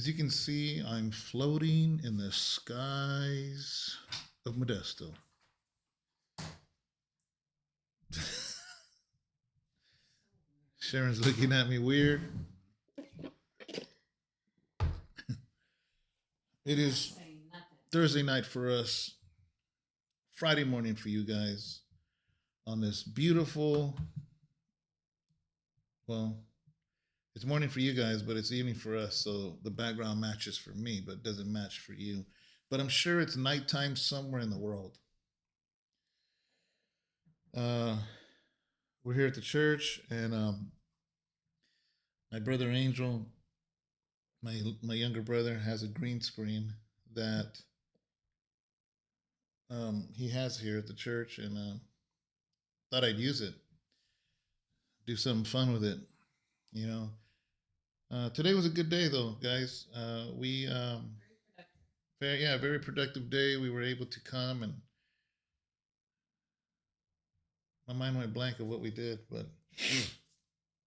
As you can see, I'm floating in the skies of Modesto. Sharon's looking at me weird. It is Thursday night for us, Friday morning for you guys on this beautiful, well, it's morning for you guys, but it's evening for us. So the background matches for me, but doesn't match for you. But I'm sure it's nighttime somewhere in the world. Uh, we're here at the church, and my brother Angel, my younger brother, has a green screen that he has here at the church, and thought I'd use it, do something fun with it. You know, today was a good day though, guys. We very productive day. We were able to come, and my mind went blank of what we did, but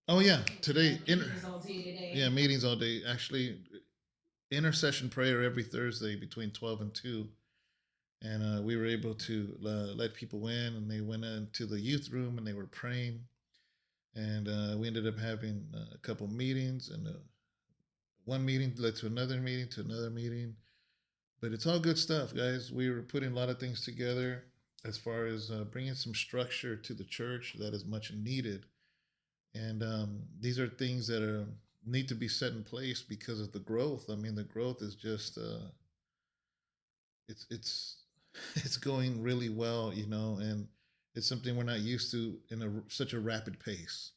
oh yeah, meetings all day. Actually, intercession prayer every Thursday between 12 and 2, and we were able to let people in, and they went into the youth room and they were praying, and we ended up having a couple meetings, and one meeting led to another meeting to another meeting. But it's all good stuff, guys. We were putting a lot of things together as far as bringing some structure to the church that is much needed, and these are things that are need to be set in place because of the growth. I mean, the growth is just it's it's going really well, and it's something we're not used to in such a rapid pace.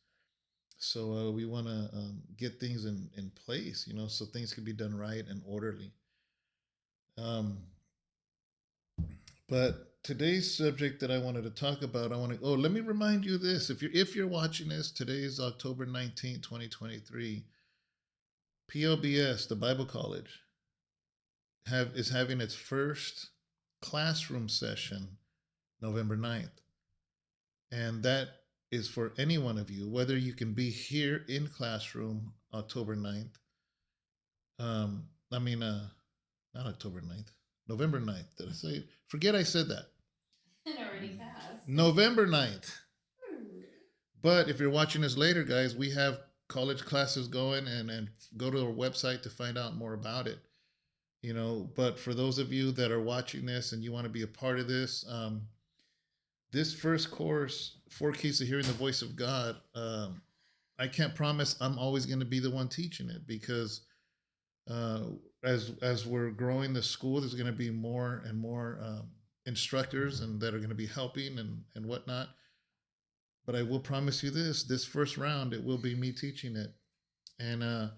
So we want to get things in place, so things can be done right and orderly. Um, but today's subject that I wanted to talk about, let me remind you this. If you're watching this, today is October 19th, 2023. PLBS, the Bible College, is having its first classroom session November 9th. And that is for any one of you, whether you can be here in classroom October 9th. Um, I mean, not October 9th, November 9th. Did I say? Forget I said that. It already passed. November 9th. But if you're watching this later, guys, we have college classes going, and go to our website to find out more about it. But for those of you that are watching this and you want to be a part of this, this first course, 4 Keys to Hearing the Voice of God, I can't promise I'm always going to be the one teaching it, because uh, as we're growing the school, there's going to be more and more instructors and that are going to be helping and whatnot. But I will promise you this first round, it will be me teaching it. And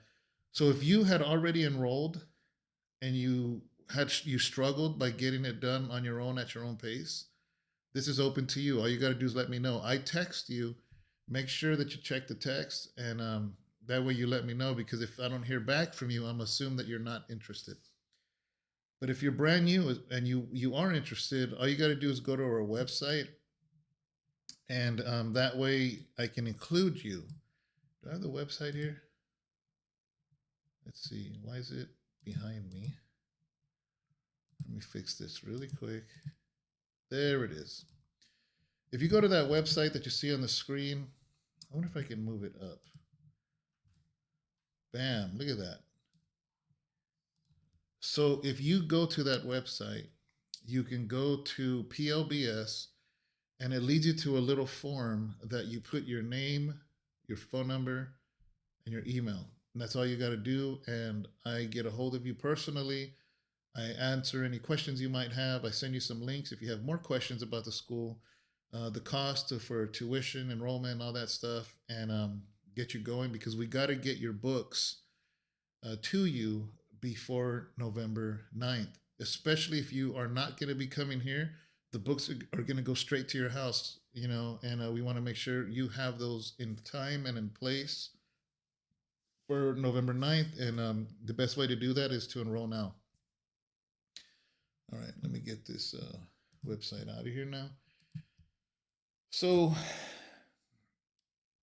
so if you had already enrolled and you struggled by getting it done on your own at your own pace, this is open to you. All you got to do is let me know. I text you. Make sure that you check the text, and that way you let me know, because if I don't hear back from you, I'm assume that you're not interested. But if you're brand new and you are interested, all you got to do is go to our website, and that way I can include you. Do I have the website here? Let's see. Why is it behind me? Let me fix this really quick. There it is. If you go to that website that you see on the screen, I wonder if I can move it up. Bam, look at that. So if you go to that website, you can go to PLBS, and it leads you to a little form that you put your name, your phone number, and your email. And that's all you got to do. And I get a hold of you personally. I answer any questions you might have. I send you some links if you have more questions about the school, the cost for tuition, enrollment, all that stuff, and get you going, because we got to get your books to you before November 9th, especially if you are not going to be coming here. The books are going to go straight to your house, and we want to make sure you have those in time and in place for November 9th. And the best way to do that is to enroll now. All right, let me get this website out of here now. So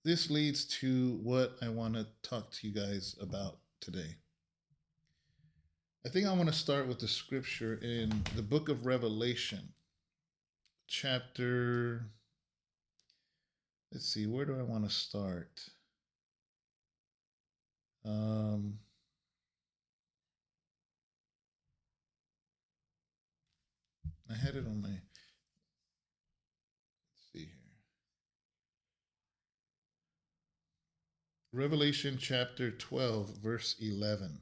this leads to what I want to talk to you guys about today. I think I want to start with the scripture in the book of Revelation, chapter. Let's see, where do I want to start? Um, I had it on my. Let's see here. Revelation chapter 12, verse 11.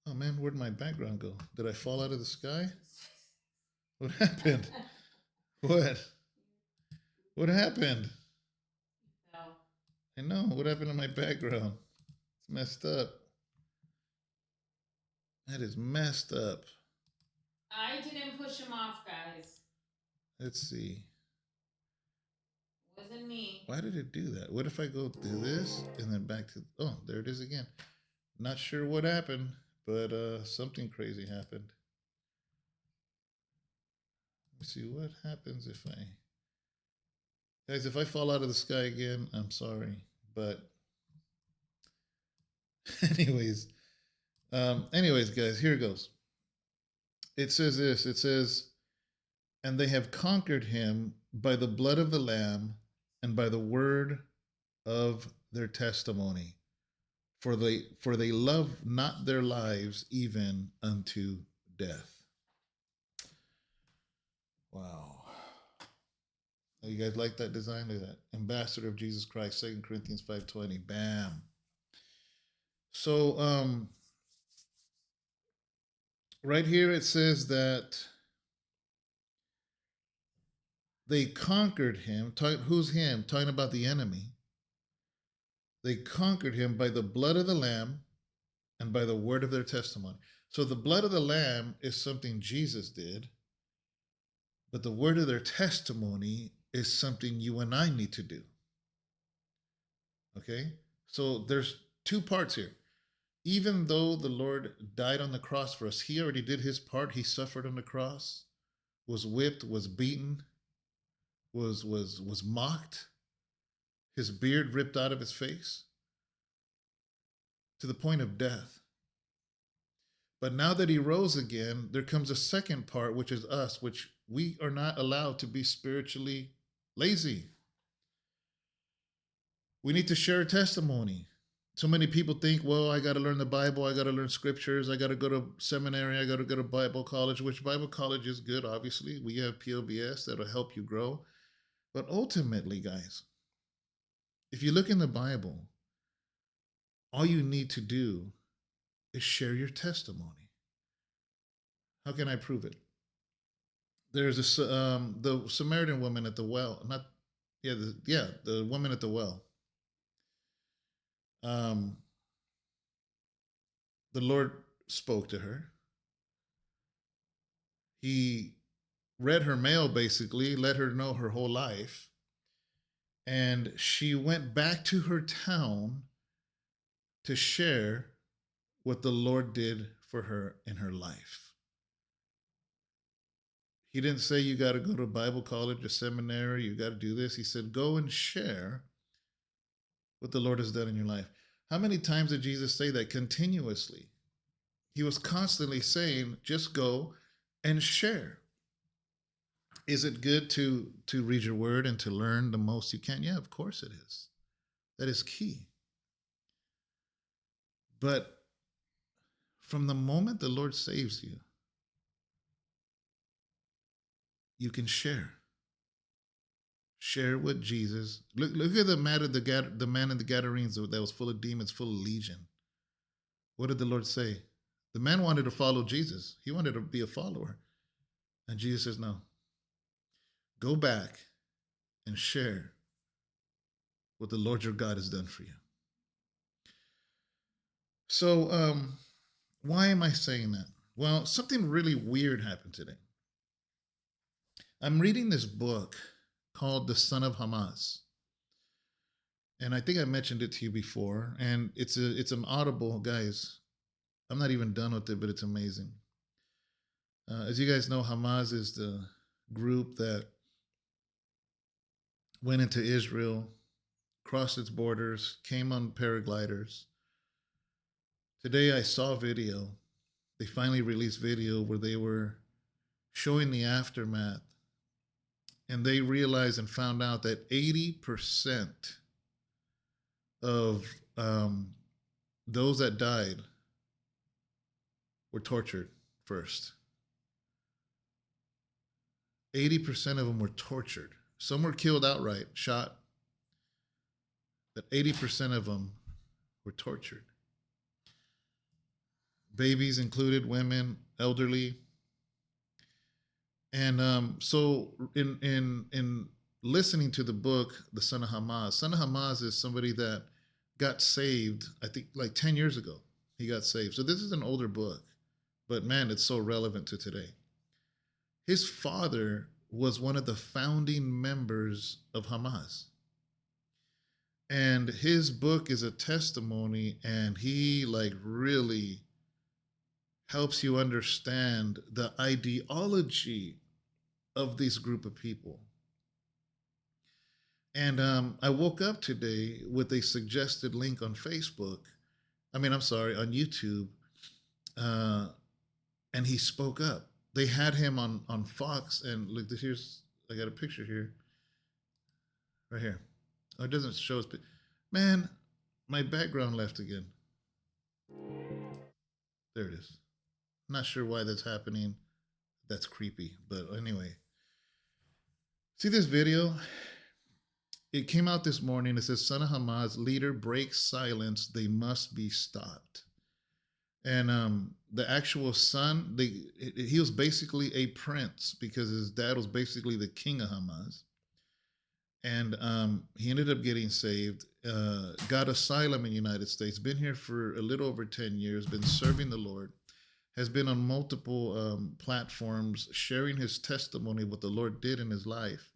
Oh man, where'd my background go? Did I fall out of the sky? What happened? What? What happened? So I know. What happened to my background? It's messed up. That is messed up. I didn't push him off, guys. Let's see. Wasn't me. Why did it do that? What if I go do this and then back to? Oh, there it is again. Not sure what happened, but something crazy happened. Let me see what happens if I. Guys, if I fall out of the sky again, I'm sorry. But anyways, anyways, guys, here it goes. It says this. It says, and they have conquered him by the blood of the Lamb and by the word of their testimony. For they love not their lives even unto death. Wow. You guys like that design? Look at that. Ambassador of Jesus Christ, 2 Corinthians 5:20. Bam. So right here it says that they conquered him. Who's him? Talking about the enemy. They conquered him by the blood of the Lamb and by the word of their testimony. So the blood of the Lamb is something Jesus did, but the word of their testimony is something you and I need to do. Okay? So there's two parts here. Even though the Lord died on the cross for us, he already did his part. He suffered on the cross, was whipped, was beaten, was mocked, his beard ripped out of his face to the point of death. But now that he rose again, there comes a second part, which is us, which we are not allowed to be spiritually lazy. We need to share a testimony. So many people think, well, I got to learn the Bible, I got to learn scriptures, I got to go to seminary, I got to go to Bible college, which Bible college is good, obviously. We have POBS that'll help you grow. But ultimately, guys, if you look in the Bible, all you need to do is share your testimony. How can I prove it? There's the Samaritan woman at the well, not the woman at the well. The Lord spoke to her. He read her mail, basically, let her know her whole life. And she went back to her town to share what the Lord did for her in her life. He didn't say you got to go to Bible college or seminary, you got to do this. He said, go and share what the Lord has done in your life. How many times did Jesus say that? Continuously. He was constantly saying, just go and share. Is it good to read your word and to learn the most you can? Yeah, of course it is. That is key. But from the moment the Lord saves you, you can share. Share what Jesus. Look at the man of the Gadarenes that was full of demons, full of legion. What did the Lord say? The man wanted to follow Jesus. He wanted to be a follower. And Jesus says, no. Go back and share what the Lord your God has done for you. So, why am I saying that? Well, something really weird happened today. I'm reading this book called The Son of Hamas. And I think I mentioned it to you before. And it's an Audible, guys. I'm not even done with it, but it's amazing. As you guys know, Hamas is the group that went into Israel, crossed its borders, came on paragliders, Today I saw video. They finally released video where they were showing the aftermath, and they realized and found out that 80% of those that died were tortured first. 80% of them were tortured. Some were killed outright, shot, but 80% of them were tortured. Babies included, women, elderly. And so in listening to the book, The Son of Hamas is somebody that got saved, I think like 10 years ago. He got saved. So this is an older book, but man, it's so relevant to today. His father was one of the founding members of Hamas. And his book is a testimony, and he like really helps you understand the ideology of this group of people. And I woke up today with a suggested link on Facebook. On YouTube. And he spoke up. They had him on Fox, and look, I got a picture here, right here. Oh, it doesn't show us, but man, my background left again. There it is. Not sure why that's happening. That's creepy. But anyway, see this video? It came out this morning. It says, Son of Hamas, leader breaks silence. They must be stopped. And the actual son, he was basically a prince because his dad was basically the king of Hamas. And he ended up getting saved, got asylum in the United States, been here for a little over 10 years, been serving the Lord, has been on multiple platforms sharing his testimony, what the Lord did in his life.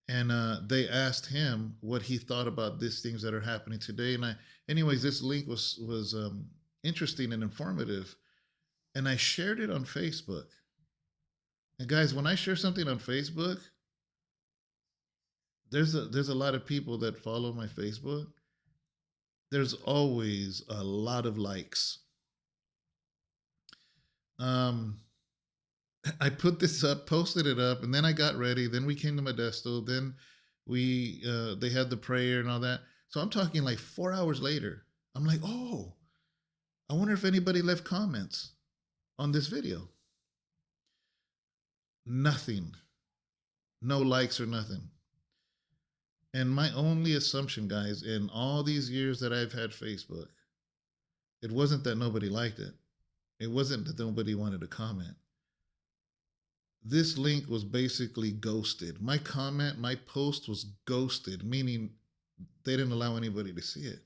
And they asked him what he thought about these things that are happening today. And anyways, this link was interesting and informative. And I shared it on Facebook. And guys, when I share something on Facebook, there's a lot of people that follow my Facebook. There's always a lot of likes. I put this up, posted it up, and then I got ready. Then we came to Modesto. Then they had the prayer and all that. So I'm talking like 4 hours later. I'm like, oh, I wonder if anybody left comments on this video. Nothing. No likes or nothing. And my only assumption, guys, in all these years that I've had Facebook, it wasn't that nobody liked it. It wasn't that nobody wanted to comment. This link was basically ghosted. My comment, my post was ghosted, meaning they didn't allow anybody to see it.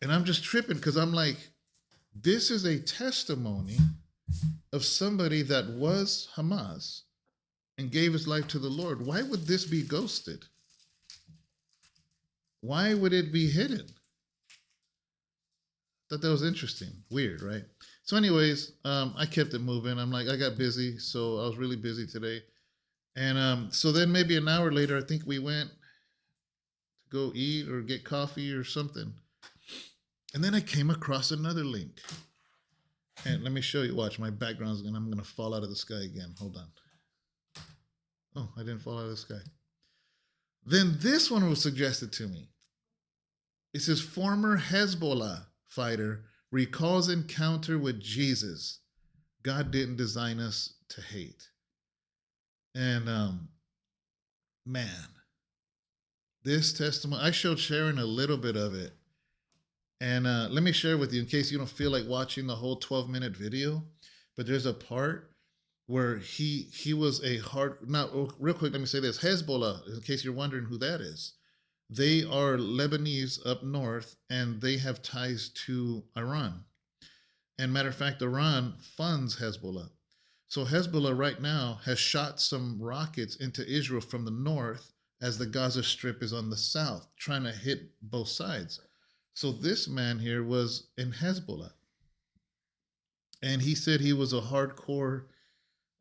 And I'm just tripping because I'm like, this is a testimony of somebody that was Hamas and gave his life to the Lord. Why would this be ghosted? Why would it be hidden? Thought that was interesting. Weird, right? So anyways, I kept it moving. I'm like, I got busy, so I was really busy today. And so then maybe an hour later, I think we went to go eat or get coffee or something. And then I came across another link. And let me show you. Watch, my background's gonna, I'm gonna fall out of the sky again. Hold on. Oh, I didn't fall out of the sky. Then this one was suggested to me. It says, former Hezbollah fighter recalls encounter with Jesus. God didn't design us to hate. And man, this testimony, I showed Sharon a little bit of it. And let me share with you in case you don't feel like watching the whole 12-minute video. But there's a part where he was a hard. Now, real quick, let me say this. Hezbollah, in case you're wondering who that is, they are Lebanese up north, and they have ties to Iran. And matter of fact, Iran funds Hezbollah. So Hezbollah right now has shot some rockets into Israel from the north as the Gaza Strip is on the south, trying to hit both sides. So this man here was in Hezbollah. And he said he was a hardcore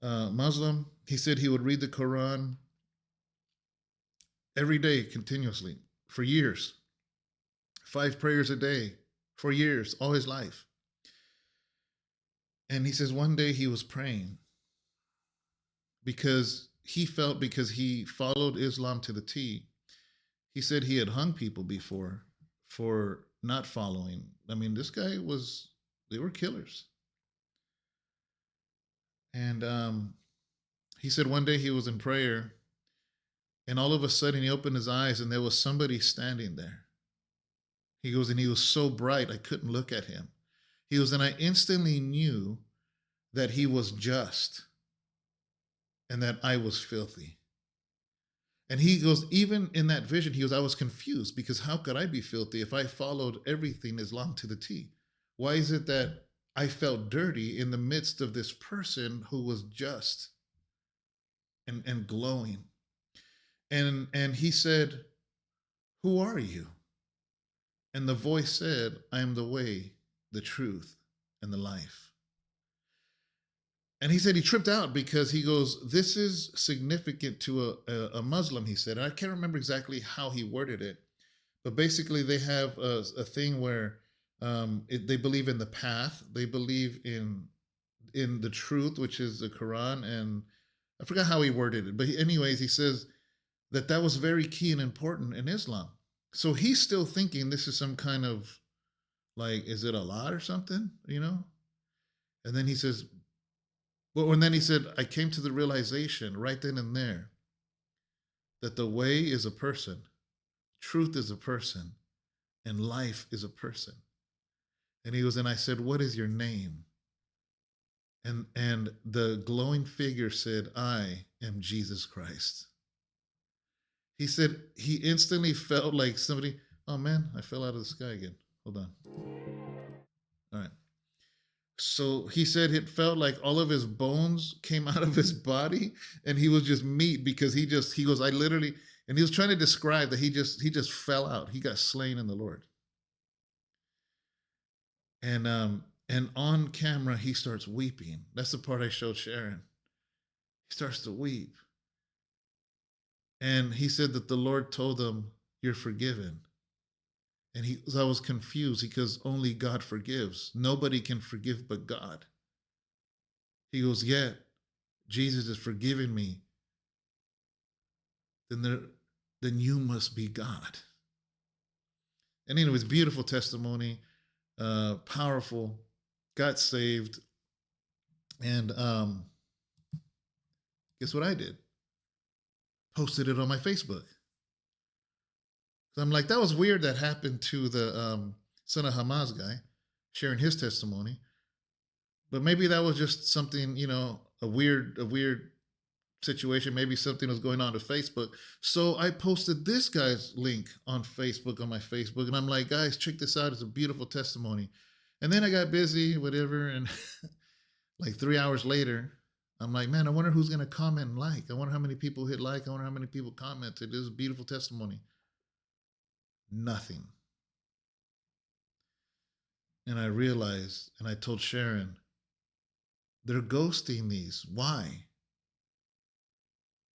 Muslim. He said he would read the Quran every day continuously for years. 5 prayers a day for years, all his life. And he says one day he was praying because because he followed Islam to the T. He said he had hung people before for not following. I mean, this guy was, they were killers. And he said one day he was in prayer, and all of a sudden he opened his eyes and there was somebody standing there. He goes, and he was so bright, I couldn't look at him. He goes, and I instantly knew that he was just and that I was filthy. And he goes, even in that vision, he goes, I was confused because how could I be filthy if I followed everything Islam to the T? Why is it that I felt dirty in the midst of this person who was just and glowing? And he said, who are you? And the voice said, I am the way, the truth, and the life. And he said he tripped out because he goes, this is significant to a Muslim, he said. And I can't remember exactly how he worded it, but basically they have a thing where they believe in the path, they believe in the truth, which is the Quran, and I forgot how he worded it. But anyways, he says that was very key and important in Islam. So he's still thinking this is some kind of, like, is it Allah or something, you know? And then he says, and then he said, I came to the realization right then and there that the way is a person, truth is a person, and life is a person. And he goes, and I said, what is your name? And the glowing figure said, I am Jesus Christ. He said he instantly felt like somebody, oh man, I fell out of the sky again. Hold on. All right. So he said it felt like all of his bones came out of his body and he was just meat because he goes, I literally, and he was trying to describe that he just fell out. He got slain in the Lord. And on camera, he starts weeping. That's the part I showed Sharon. He starts to weep. And he said that the Lord told him, you're forgiven. And I was confused because only God forgives. Nobody can forgive but God. He goes, yet Jesus is forgiving me. Then you must be God. And anyways, beautiful testimony, powerful, got saved. And guess what I did? Posted it on my Facebook. So I'm like, that was weird that happened to the son of Hamas guy, sharing his testimony. But maybe that was just something, a weird situation. Maybe something was going on to Facebook. So I posted this guy's link on Facebook, on my Facebook. And I'm like, guys, check this out. It's a beautiful testimony. And then I got busy, whatever. And like 3 hours later, I'm like, man, I wonder who's going to comment and like. I wonder how many people hit like. I wonder how many people commented. This is a beautiful testimony. Nothing. And I realized, and I told Sharon, they're ghosting these. Why?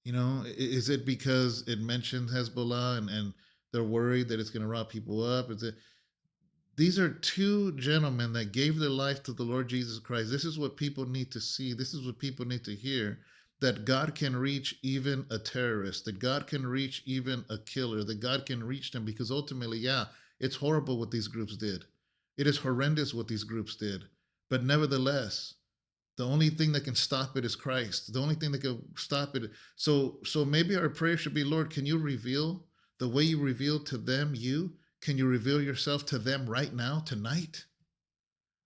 Is it because it mentioned Hezbollah and they're worried that it's going to rob people up? These are two gentlemen that gave their life to the Lord Jesus Christ. This is what people need to see. This is what people need to hear, that God can reach even a terrorist, that God can reach even a killer, that God can reach them, because ultimately, yeah, it's horrible what these groups did. It is horrendous what these groups did. But nevertheless, the only thing that can stop it is Christ. The only thing that can stop it. So maybe our prayer should be, Lord, can you reveal the way you revealed to them, can you reveal yourself to them right now, tonight,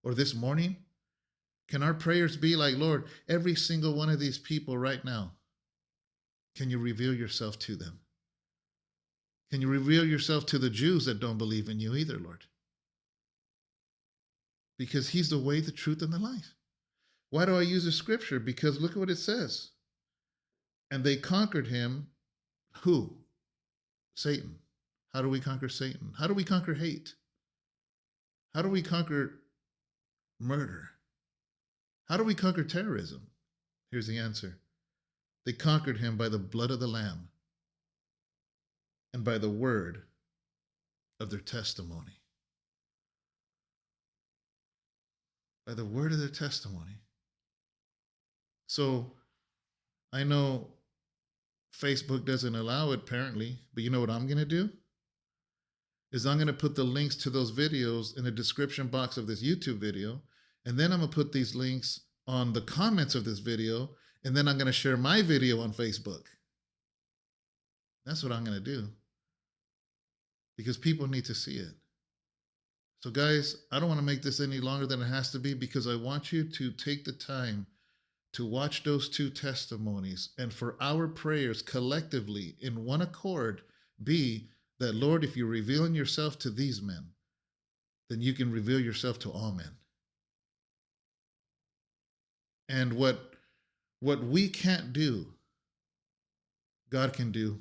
or this morning? Can our prayers be like, Lord, every single one of these people right now, can you reveal yourself to them? Can you reveal yourself to the Jews that don't believe in you either, Lord? Because he's the way, the truth, and the life. Why do I use the scripture? Because look at what it says. And they conquered him. Who? Satan. How do we conquer Satan? How do we conquer hate? How do we conquer murder? How do we conquer terrorism? Here's the answer. They conquered him by the blood of the Lamb and by the word of their testimony. By the word of their testimony. So I know Facebook doesn't allow it apparently, but you know what I'm going to do? Is I'm going to put the links to those videos in the description box of this YouTube video. And then I'm going to put these links on the comments of this video. And then I'm going to share my video on Facebook. That's what I'm going to do. Because people need to see it. So guys, I don't want to make this any longer than it has to be, because I want you to take the time to watch those two testimonies, and for our prayers collectively in one accord be that, Lord, if you're revealing yourself to these men, then you can reveal yourself to all men. And what we can't do, God can do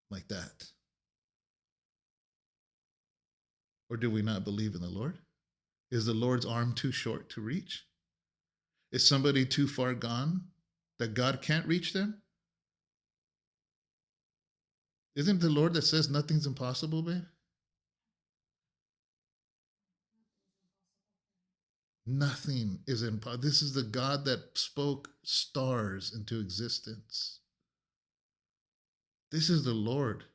like that. Or do we not believe in the Lord? Is the Lord's arm too short to reach? Is somebody too far gone that God can't reach them? Isn't the Lord that says nothing's impossible, babe? Nothing is impossible. This is the God that spoke stars into existence. This is the Lord.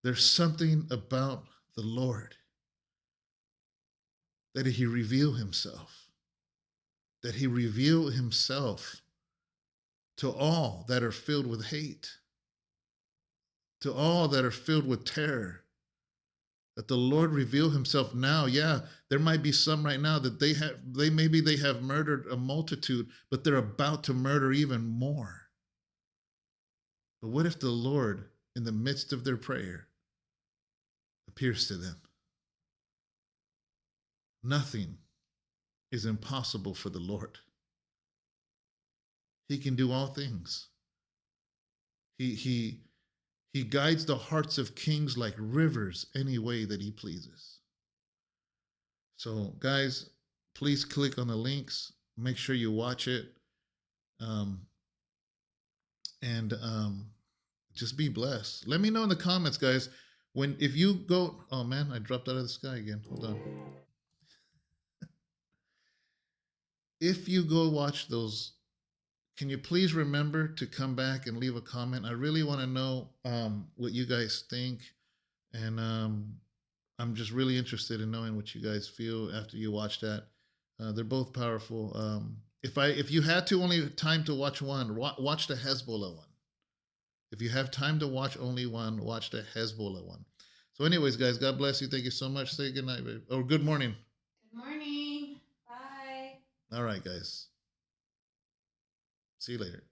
There's something about the Lord that he revealed himself. That he revealed himself to all that are filled with hate, to all that are filled with terror. That the Lord revealed himself now. Yeah, there might be some right now that they have murdered a multitude, but they're about to murder even more. But what if the Lord, in the midst of their prayer, appears to them? Nothing is impossible for the Lord. He can do all things. He guides the hearts of kings like rivers any way that he pleases. So, guys, please click on the links. Make sure you watch it. And just be blessed. Let me know in the comments, guys. If you go, oh man, I dropped out of the sky again. Hold on. If you go watch those, can you please remember to come back and leave a comment? I really want to know what you guys think. And I'm just really interested in knowing what you guys feel after you watch that. They're both powerful. If you had to only time to watch one, watch the Hezbollah one. If you have time to watch only one, watch the Hezbollah one. So anyways, guys, God bless you. Thank you so much. Say good night, babe. Or good morning. Good morning. Bye. All right, guys. See you later.